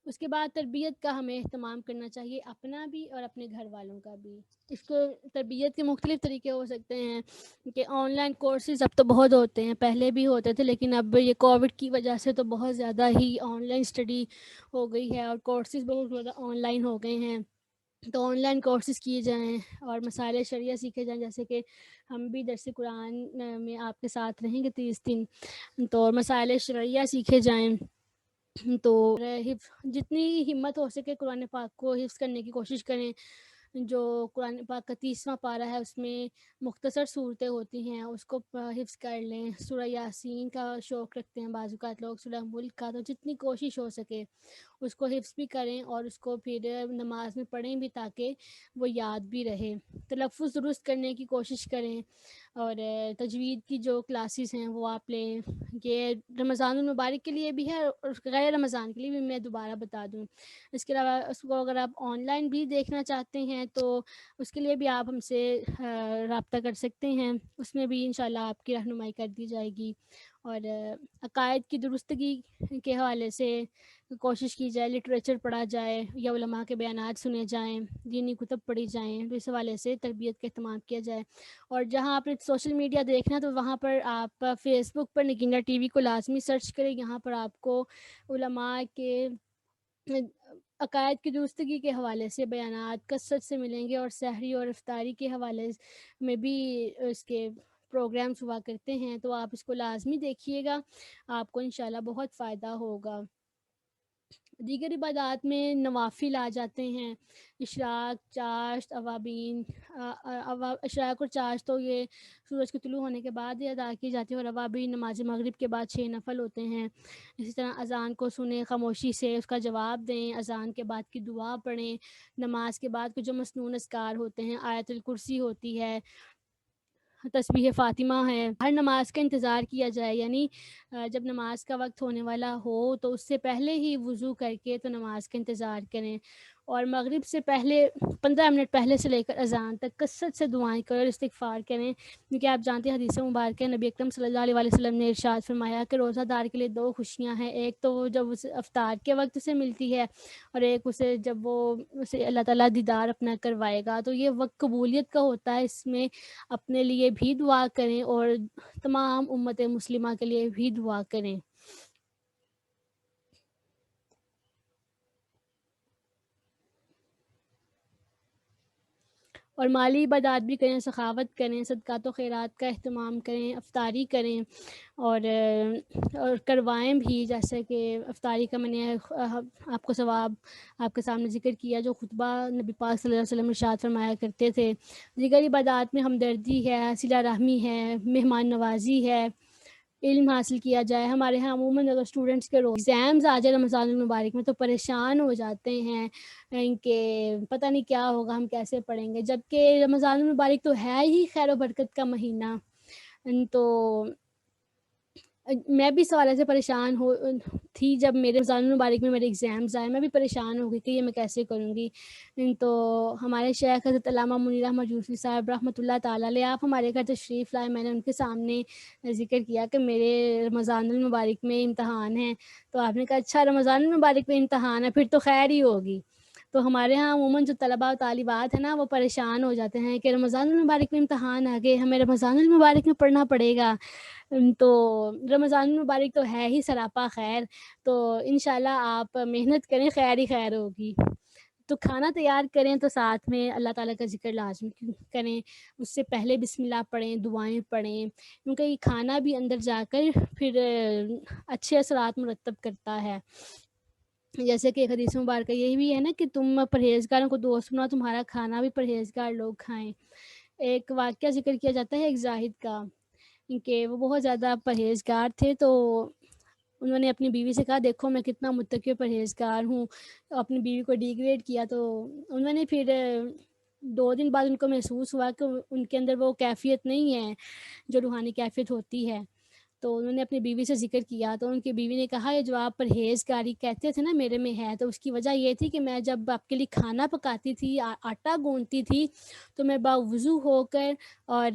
اس کے بعد تربیت کا ہمیں اہتمام کرنا چاہیے, اپنا بھی اور اپنے گھر والوں کا بھی. اس کو تربیت کے مختلف طریقے ہو سکتے ہیں کہ آن لائن کورسز اب تو بہت ہوتے ہیں, پہلے بھی ہوتے تھے لیکن اب یہ کووڈ کی وجہ سے تو بہت زیادہ ہی آن لائن اسٹڈی ہو گئی ہے اور کورسز بہت زیادہ آن لائن ہو گئے ہیں. تو آن لائن کورسز کیے جائیں اور مسائل شرعیہ سیکھے جائیں, جیسے کہ ہم بھی درس قرآن میں آپ کے ساتھ رہیں گے 30 دن, تو مسائل شرعیہ سیکھے جائیں. تو جتنی ہمت ہو سکے قرآن پاک کو حفظ کرنے کی کوشش کریں. جو قرآن پاک کا 30واں پارہ ہے اس میں مختصر صورتیں ہوتی ہیں، اس کو حفظ کر لیں۔ سورہ یاسین کا شوق رکھتے ہیں بعض اوقات لوگ، سورہ ملک کا، تو جتنی کوشش ہو سکے اس کو حفظ بھی کریں اور اس کو پھر نماز میں پڑھیں بھی تاکہ وہ یاد بھی رہے۔ تلفظ درست کرنے کی کوشش کریں، اور تجوید کی جو کلاسز ہیں وہ آپ لیں۔ یہ رمضان المبارک کے لیے بھی ہے اور غیر رمضان کے لیے بھی میں دوبارہ بتا دوں۔ اس کے علاوہ اس کو اگر آپ آن لائن بھی دیکھنا چاہتے ہیں تو اس کے لیے بھی آپ ہم سے رابطہ کر سکتے ہیں، اس میں بھی انشاءاللہ آپ کی رہنمائی کر دی جائے گی۔ اور عقائد کی درستگی کے حوالے سے کوشش کی جائے، لٹریچر پڑھا جائے یا علماء کے بیانات سنے جائیں، دینی کتب پڑھی جائیں، تو اس حوالے سے تربیت کا اہتمام کیا جائے۔ اور جہاں آپ نے سوشل میڈیا دیکھنا تو وہاں پر آپ فیس بک پر نگینا ٹی وی کو لازمی سرچ کریں، یہاں پر آپ کو علماء کے عقائد کی درستگی کے حوالے سے بیانات کثرت سے ملیں گے، اور سحری اور افطاری کے حوالے میں بھی اس کے پروگرامز ہوا کرتے ہیں، تو آپ اس کو لازمی دیکھیے گا، آپ کو انشاءاللہ بہت فائدہ ہوگا۔ دیگر عبادات میں نوافل آ جاتے ہیں، اشراق، چاشت، اوابین۔ اشراق اور چاشت تو یہ سورج کے طلوع ہونے کے بعد ہی ادا کی جاتی ہے، اور اوابین نماز مغرب کے بعد 6 نفل ہوتے ہیں۔ اسی طرح اذان کو سنیں خاموشی سے، اس کا جواب دیں، اذان کے بعد کی دعا پڑھیں، نماز کے بعد کچھ جو مسنون اذکار ہوتے ہیں، آیت الکرسی ہوتی ہے، تسبیح فاطمہ ہے، ہر نماز کا انتظار کیا جائے، یعنی جب نماز کا وقت ہونے والا ہو تو اس سے پہلے ہی وضو کر کے تو نماز کا انتظار کریں، اور مغرب سے پہلے 15 منٹ پہلے سے لے کر اذان تک کثرت سے دعائیں کریں اور استغفار کریں، کیونکہ آپ جانتے ہیں حدیث مبارکہ نبی اکرم صلی اللہ علیہ وسلم نے ارشاد فرمایا کہ روزہ دار کے لیے 2 خوشیاں ہیں، ایک تو وہ جب اسے افطار کے وقت اسے ملتی ہے، اور ایک اسے جب وہ اسے اللہ تعالیٰ دیدار اپنا کروائے گا، تو یہ وقت قبولیت کا ہوتا ہے، اس میں اپنے لیے بھی دعا کریں اور تمام امت مسلمہ کے لیے بھی دعا کریں۔ اور مالی عبادات بھی کریں، سخاوت کریں، صدقات و خیرات کا اہتمام کریں، افطاری کریں، اور کروائیں بھی، جیسے کہ افطاری کا میں نے آپ کو ثواب آپ کے سامنے ذکر کیا، جو خطبہ نبی پاک صلی اللہ علیہ وسلم ارشاد فرمایا کرتے تھے۔ دیگر عبادات میں ہمدردی ہے، صلہ رحمی ہے، مہمان نوازی ہے، علم حاصل کیا جائے۔ ہمارے ہاں عموماً اگر اسٹوڈنٹس کے ایگزامز آ جائے رمضان المبارک میں تو پریشان ہو جاتے ہیں کہ پتہ نہیں کیا ہوگا، ہم کیسے پڑھیں گے، جبکہ رمضان المبارک تو ہے ہی خیر و برکت کا مہینہ۔ تو میں بھی اس حوالے سے پریشان تھی جب میرے رمضان المبارک میں میرے ایگزامز آئے، میں بھی پریشان ہو گئی کہ یہ میں کیسے کروں گی۔ تو ہمارے شیخ حضرت علامہ منیر احمد جوسی صاحب رحمۃ اللہ تعالیٰ علیہ، آپ ہمارے گھر تشریف لائے، میں نے ان کے سامنے ذکر کیا کہ میرے رمضان المبارک میں امتحان ہے، تو آپ نے کہا اچھا رمضان المبارک میں امتحان ہے، پھر تو خیر ہی ہوگی۔ تو ہمارے ہاں عموماً جو طلباء و طالبات ہیں نا وہ پریشان ہو جاتے ہیں کہ رمضان المبارک میں امتحان آ گئے، ہمیں رمضان المبارک میں پڑھنا پڑے گا۔ تو رمضان المبارک تو ہے ہی سراپا خیر، تو انشاءاللہ آپ محنت کریں، خیر ہی خیر ہوگی۔ تو کھانا تیار کریں تو ساتھ میں اللہ تعالیٰ کا ذکر لازمی کریں، اس سے پہلے بسم اللہ پڑھیں، دعائیں پڑھیں، کیونکہ یہ کھانا بھی اندر جا کر پھر اچھے اثرات مرتب کرتا ہے۔ جیسے کہ ایک حدیث مبارکہ یہی بھی ہے نا کہ تم پرہیزگاروں کو دوست بناؤ، تمہارا کھانا بھی پرہیزگار لوگ کھائیں۔ ایک واقعہ ذکر کیا جاتا ہے ایک زاہد کا، کہ وہ بہت زیادہ پرہیزگار تھے، تو انہوں نے اپنی بیوی سے کہا دیکھو میں کتنا متقی پرہیزگار ہوں، اپنی بیوی کو ڈیگریڈ کیا، تو انہوں نے پھر 2 دن بعد ان کو محسوس ہوا کہ ان کے اندر وہ کیفیت نہیں ہے جو روحانی کیفیت ہوتی ہے، تو انہوں نے اپنی بیوی سے ذکر کیا، تو ان کی بیوی نے کہا یہ جو آپ پرہیزگاری کہتے تھے نا میرے میں ہے، تو اس کی وجہ یہ تھی کہ میں جب آپ کے لیے کھانا پکاتی تھی، آٹا گوندتی تھی، تو میں باوضو ہو کر اور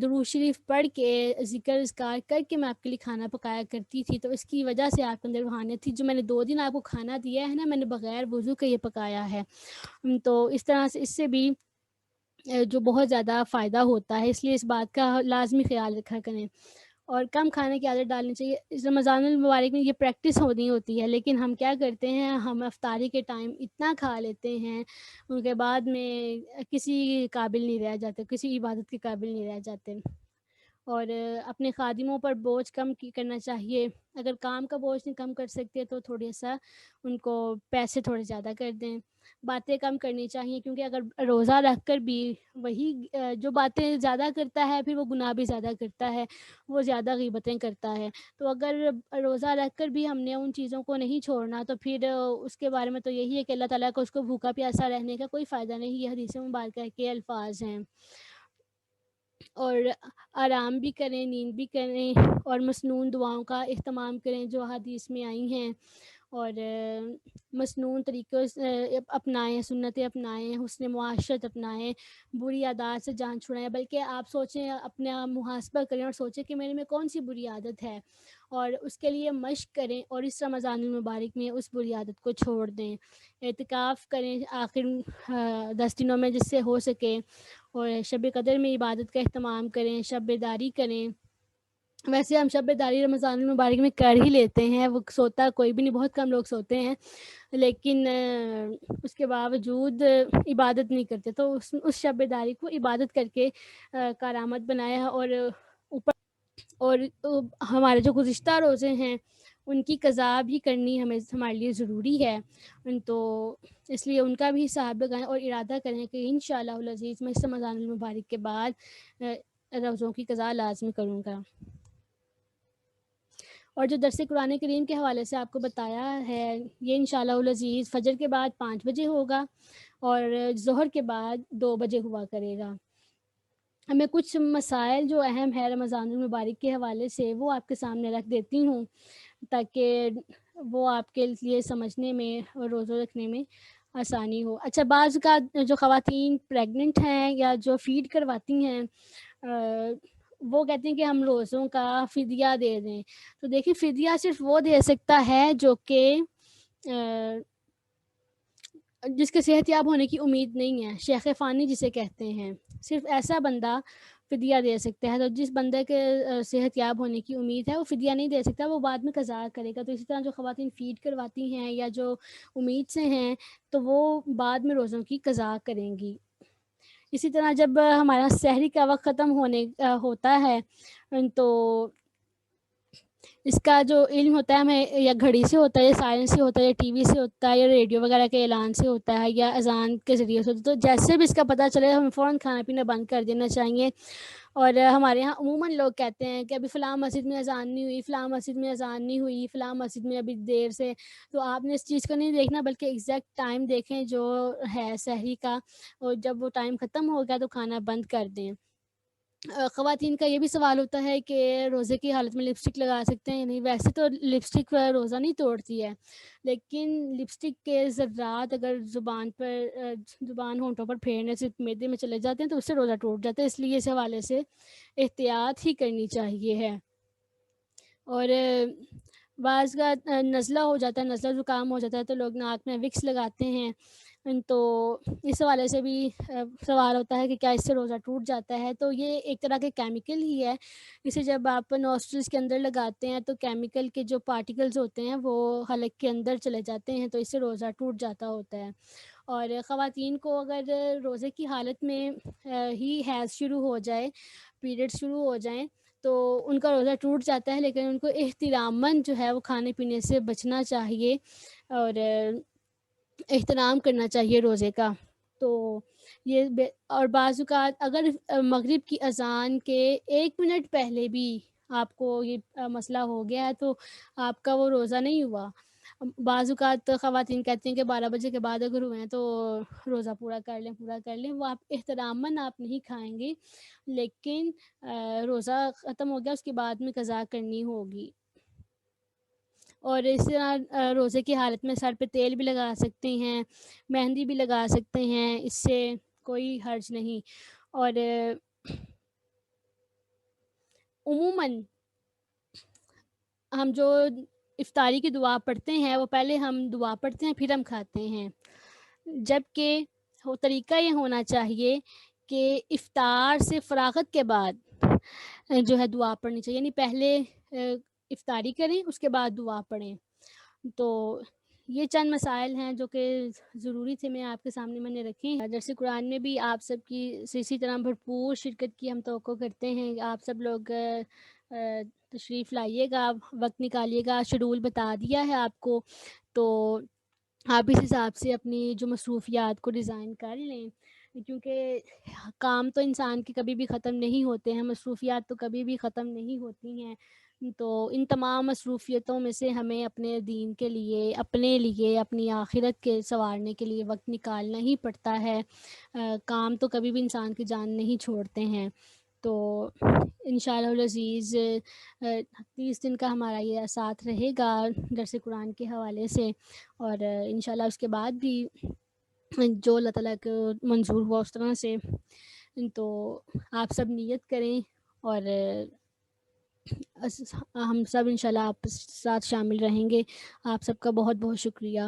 درود شریف پڑھ کے ذکر اذکار کر کے میں آپ کے لیے کھانا پکایا کرتی تھی، تو اس کی وجہ سے آپ کے اندر روحانیت تھی، جو میں نے 2 دن آپ کو کھانا دیا ہے نا میں نے بغیر وضو کے یہ پکایا ہے۔ تو اس طرح سے اس سے بھی جو بہت زیادہ فائدہ ہوتا ہے، اس لیے اس بات کا لازمی خیال رکھا کریں، اور کم کھانے کی عادت ڈالنی چاہیے۔ اس رمضان المبارک میں یہ پریکٹس ہونی ہوتی ہے، لیکن ہم کیا کرتے ہیں، ہم افطاری کے ٹائم اتنا کھا لیتے ہیں، ان کے بعد میں کسی قابل نہیں رہ جاتے، کسی عبادت کے قابل نہیں رہ جاتے۔ اور اپنے خادموں پر بوجھ کم کرنا چاہیے. اگر کام کا بوجھ نہیں کم کر سکتے تو تھوڑا سا ان کو پیسے تھوڑے زیادہ کر دیں. باتیں کم کرنی چاہیے، کیونکہ اگر روزہ رکھ کر بھی وہی جو باتیں زیادہ کرتا ہے پھر وہ گناہ بھی زیادہ کرتا ہے، وہ زیادہ غیبتیں کرتا ہے. تو اگر روزہ رکھ کر بھی ہم نے ان چیزوں کو نہیں چھوڑنا تو پھر اس کے بارے میں تو یہی ہے کہ اللہ تعالیٰ کو اس کو بھوکا پیاسا رہنے کا کوئی فائدہ نہیں. یہ حدیث مبارکہ کے الفاظ ہیں. اور آرام بھی کریں، نیند بھی کریں، اور مسنون دعاؤں کا اہتمام کریں جو حدیث میں آئی ہیں، اور مسنون طریقوں سے اپنائیں، سنتیں اپنائیں، حسن معاشرت اپنائیں، بری عادات سے جان چھڑائیں. بلکہ آپ سوچیں، اپنا محاسبہ کریں اور سوچیں کہ میرے میں کون سی بری عادت ہے، اور اس کے لیے مشق کریں اور اس رمضان المبارک میں اس بری عادت کو چھوڑ دیں. اعتکاف کریں آخر 10 دنوں میں جس سے ہو سکے، اور شب قدر میں عبادت کا اہتمام کریں، شب بیداری کریں. ویسے ہم شب بیداری رمضان المبارک میں کر ہی لیتے ہیں، وہ سوتا کوئی بھی نہیں، بہت کم لوگ سوتے ہیں، لیکن اس کے باوجود عبادت نہیں کرتے. تو اس شب بیداری کو عبادت کر کے کارآمد بنایا. اور اوپر اور ہمارے جو گزشتہ روزے ہیں ان کی قضا بھی کرنی ہمارے لیے ضروری ہے. تو اس لیے ان کا بھی حساب لگائیں اور ارادہ کریں کہ انشاءاللہ العزیز میں اس رمضان المبارک کے بعد روزوں کی قضا لازمی کروں گا. اور جو درس قرآن کریم کے حوالے سے آپ کو بتایا ہے، یہ انشاءاللہ العزیز فجر کے بعد 5 بجے ہوگا اور ظہر کے بعد 2 بجے ہوا کرے گا. میں کچھ مسائل جو اہم ہے رمضان المبارک کے حوالے سے وہ آپ کے سامنے رکھ دیتی ہوں، تاکہ وہ آپ کے لیے سمجھنے میں اور روزہ رکھنے میں آسانی ہو. اچھا، بعض کا جو خواتین پریگننٹ ہیں یا جو فیڈ کرواتی ہیں وہ کہتے ہیں کہ ہم روزوں کا فدیہ دے دیں. تو دیکھیں، فدیہ صرف وہ دے سکتا ہے جو کہ جس کے صحت یاب ہونے کی امید نہیں ہے، شیخ فانی جسے کہتے ہیں، صرف ایسا بندہ فدیہ دے سکتا ہے. تو جس بندے کے صحت یاب ہونے کی امید ہے وہ فدیہ نہیں دے سکتا، وہ بعد میں قضا کرے گا. تو اسی طرح جو خواتین فیڈ کرواتی ہیں یا جو امید سے ہیں تو وہ بعد میں روزوں کی قضا کریں گی. اسی طرح جب ہمارا سحری کا وقت ختم ہوتا ہے تو اس کا جو علم ہوتا ہے ہمیں یا گھڑی سے ہوتا ہے، یا سائنس سے ہوتا ہے، یا ٹی وی سے ہوتا ہے، یا ریڈیو وغیرہ کے اعلان سے ہوتا ہے، یا اذان کے ذریعے سے ہوتا ہے. تو جیسے بھی اس کا پتہ چلے ہمیں فوراً کھانا پینا بند کر دینا چاہیے. اور ہمارے یہاں عموماً لوگ کہتے ہیں کہ ابھی فلاں مسجد میں اذان نہیں ہوئی، فلاں مسجد میں اذان نہیں ہوئی، فلاں مسجد میں ابھی دیر سے. تو آپ نے اس چیز کو نہیں دیکھنا، بلکہ ایگزیکٹ ٹائم دیکھیں جو ہے سحری کا، اور جب وہ ٹائم ختم ہو گیا تو کھانا بند کر دیں. خواتین کا یہ بھی سوال ہوتا ہے کہ روزے کی حالت میں لپسٹک لگا سکتے ہیں یا نہیں. ویسے تو لپسٹک روزہ نہیں توڑتی ہے، لیکن لپسٹک کے ذرات اگر زبان ہونٹوں پر پھیرنے سے معدے میں چلے جاتے ہیں تو اس سے روزہ ٹوٹ جاتا ہے. اس لیے اس حوالے سے احتیاط ہی کرنی چاہیے ہے. اور بعض کا نزلہ ہو جاتا ہے، نزلہ زکام ہو جاتا ہے تو لوگ ناک میں وکس لگاتے ہیں. تو اس حوالے سے بھی سوال ہوتا ہے کہ کیا اس سے روزہ ٹوٹ جاتا ہے. تو یہ ایک طرح کے کیمیکل ہی ہے، اسے جب آپ نوسٹرلز کے اندر لگاتے ہیں تو کیمیکل کے جو پارٹیکلز ہوتے ہیں وہ حلق کے اندر چلے جاتے ہیں، تو اس سے روزہ ٹوٹ جاتا ہوتا ہے. اور خواتین کو اگر روزے کی حالت میں ہی حیض شروع ہو جائے، پیریڈ شروع ہو جائیں تو ان کا روزہ ٹوٹ جاتا ہے، لیکن ان کو احتراماً جو ہے وہ کھانے پینے سے بچنا چاہیے اور احترام کرنا چاہیے روزے کا. تو یہ اور بعض اوقات اگر مغرب کی اذان کے 1 منٹ پہلے بھی آپ کو یہ مسئلہ ہو گیا ہے تو آپ کا وہ روزہ نہیں ہوا. بعض اوقات خواتین کہتی ہیں کہ 12 بجے کے بعد اگر ہوئے ہیں تو روزہ پورا کر لیں. وہ آپ احتراماً آپ نہیں کھائیں گے، لیکن روزہ ختم ہو گیا اس کے بعد میں قضا کرنی ہوگی. اور اس طرح روزے کی حالت میں سر پہ تیل بھی لگا سکتے ہیں، مہندی بھی لگا سکتے ہیں، اس سے کوئی حرج نہیں. اور عموماً ہم جو افطاری کی دعا پڑھتے ہیں وہ پہلے ہم دعا پڑھتے ہیں پھر ہم کھاتے ہیں، جبکہ طریقہ یہ ہونا چاہیے کہ افطار سے فراغت کے بعد جو ہے دعا پڑھنی چاہیے، یعنی پہلے افطاری کریں اس کے بعد دعا پڑھیں. تو یہ چند مسائل ہیں جو کہ ضروری تھے میں آپ کے سامنے میں نے رکھے ہیں۔ درس قرآن میں بھی آپ سب کی اسی طرح بھرپور شرکت کی ہم توقع کرتے ہیں۔ آپ سب لوگ تشریف لائیے گا، وقت نکالیے گا، شیڈول بتا دیا ہے آپ کو، تو آپ اس حساب سے اپنی جو مصروفیات کو ڈیزائن کر لیں، کیونکہ کام تو انسان کے کبھی بھی ختم نہیں ہوتے ہیں، مصروفیات تو کبھی بھی ختم نہیں ہوتی ہیں۔ تو ان تمام مصروفیتوں میں سے ہمیں اپنے دین کے لیے، اپنے لیے، اپنی آخرت کے سنوارنے کے لیے وقت نکالنا ہی پڑتا ہے۔ کام تو کبھی بھی انسان کی جان نہیں چھوڑتے ہیں۔ تو انشاءاللہ العزیز 30 دن کا ہمارا یہ ساتھ رہے گا درس قرآن کے حوالے سے، اور انشاءاللہ اس کے بعد بھی جو اللہ تعالیٰ کو منظور ہوا اس طرح سے، تو آپ سب نیت کریں، اور ہم سب انشاءاللہ آپ کے ساتھ شامل رہیں گے۔ آپ سب کا بہت بہت شکریہ۔